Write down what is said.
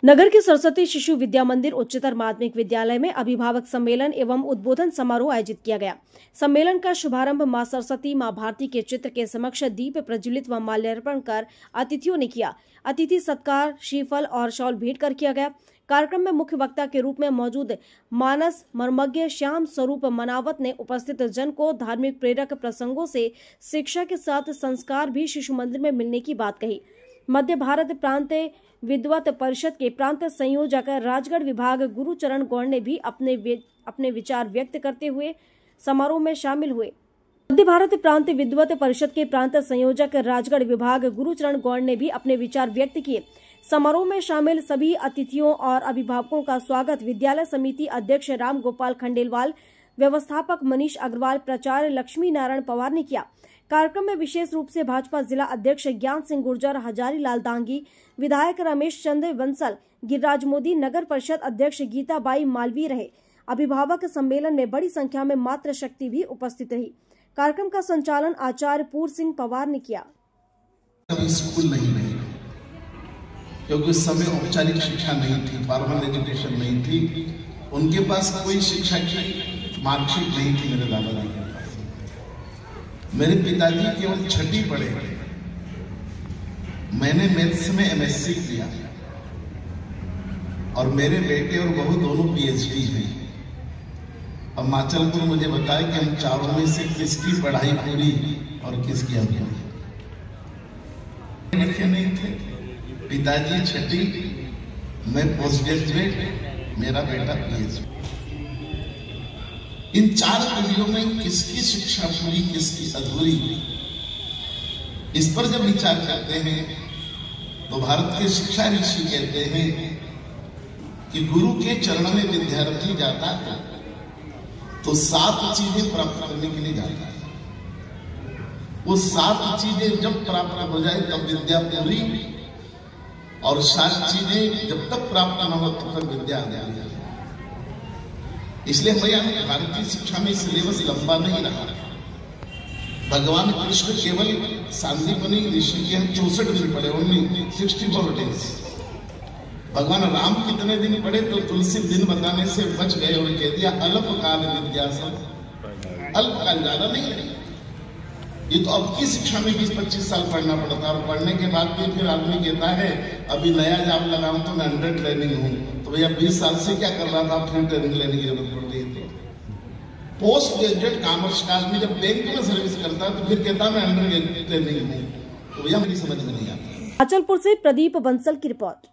नगर के सरस्वती शिशु विद्या मंदिर उच्चतर माध्यमिक विद्यालय में अभिभावक सम्मेलन एवं उद्बोधन समारोह आयोजित किया गया। सम्मेलन का शुभारंभ मां सरस्वती मां भारती के चित्र के समक्ष दीप प्रज्वलित व माल्यार्पण कर अतिथियों ने किया। अतिथि सत्कार, श्रीफल और शॉल भेंट कर किया गया। कार्यक्रम में मुख्य वक्ता के रूप में मौजूद मानस मर्मज्ञ श्याम स्वरूप मनावत ने उपस्थित जन को धार्मिक प्रेरक प्रसंगों से शिक्षा के साथ संस्कार भी शिशु मंदिर में मिलने की बात कही। मध्य भारत प्रांत विद्वत परिषद के प्रांत संयोजक राजगढ़ विभाग गुरुचरण गौड़ ने भी अपने विचार व्यक्त करते हुए समारोह में शामिल हुए। मध्य भारत प्रांत विद्वत परिषद के प्रांत संयोजक राजगढ़ विभाग गुरुचरण गौड़ ने भी अपने विचार व्यक्त किए। समारोह में शामिल सभी अतिथियों और अभिभावकों का स्वागत विद्यालय समिति अध्यक्ष राम गोपाल खंडेलवाल, व्यवस्थापक मनीष अग्रवाल, प्राचार्य लक्ष्मी नारायण पवार ने किया। कार्यक्रम में विशेष रूप से भाजपा जिला अध्यक्ष ज्ञान सिंह गुर्जर, हजारी लाल दांगी, विधायक रमेश चंद्र बंसल, गिरिराज मोदी, नगर परिषद अध्यक्ष गीता बाई मालवीय रहे। अभिभावक सम्मेलन में बड़ी संख्या में मातृशक्ति भी उपस्थित रही। कार्यक्रम का संचालन आचार्य पूर्व सिंह पवार ने किया। स्कूल नहीं क्योंकि उस समय औपचारिक शिक्षा नहीं थी, फॉर्मल एजुकेशन नहीं थी, उनके पास कोई शिक्षा की मार्कशीट नहीं थी। मेरे दादाजी के पास, मेरे पिताजी केवल छठी पढ़े। मैंने मैथ्स में एमएससी किया और मेरे बेटे और बहू दोनों पीएचडी हैं। अब माचलपुर मुझे बताया कि हम चारों में से किसकी पढ़ाई पूरी और किसकी अधूरी। लिखे नहीं थे, पिताजी छठी, मैं पोस्ट ग्रेजुएट, मेरा बेटा पीएचडी। इन चार पीढ़ियों में किसकी शिक्षा पूरी किसकी अधूरी, इस पर जब विचार करते हैं तो भारत के शिक्षा ऋषि कहते हैं कि गुरु के चरण में विद्यार्थी जाता है तो 7 चीजें प्राप्त करने के लिए जाता है। वो 7 चीजें जब प्राप्त हो जाए तब विद्या पूरी, और 7 चीजें जब तक प्राप्त न हो तब तक विद्या अधूरी। इसलिए भैया भारतीय शिक्षा में सिलेबस लंबा नहीं रहा। भगवान कृष्ण केवल सांदीपनी ऋषि के 64 दिन पढ़े, ओनली 64 डेज। भगवान राम कितने दिन पढ़े तो तुलसी दिन बताने से बच गए और कह दिया अल्पकाल विद्या सब। अल्पकाल ज्यादा नहीं है। ये तो अब की शिक्षा में 20-25 साल पढ़ना पड़ता है, और पढ़ने के बाद फिर आदमी कहता है अभी नया जॉब लगाऊं तो मैं अंडर ट्रेनिंग हूं। तो भैया 20 साल से क्या कर रहा था, फिर ट्रेनिंग लेने की जरूरत पड़ रही है। पोस्ट ग्रेजुएट कॉमर्स का आदमी जब बैंक में सर्विस करता है तो फिर कहता मैं अंडर ट्रेनिंग हूँ। तो भैया मेरी समझ में नहीं आता। अचलपुर से प्रदीप बंसल की रिपोर्ट।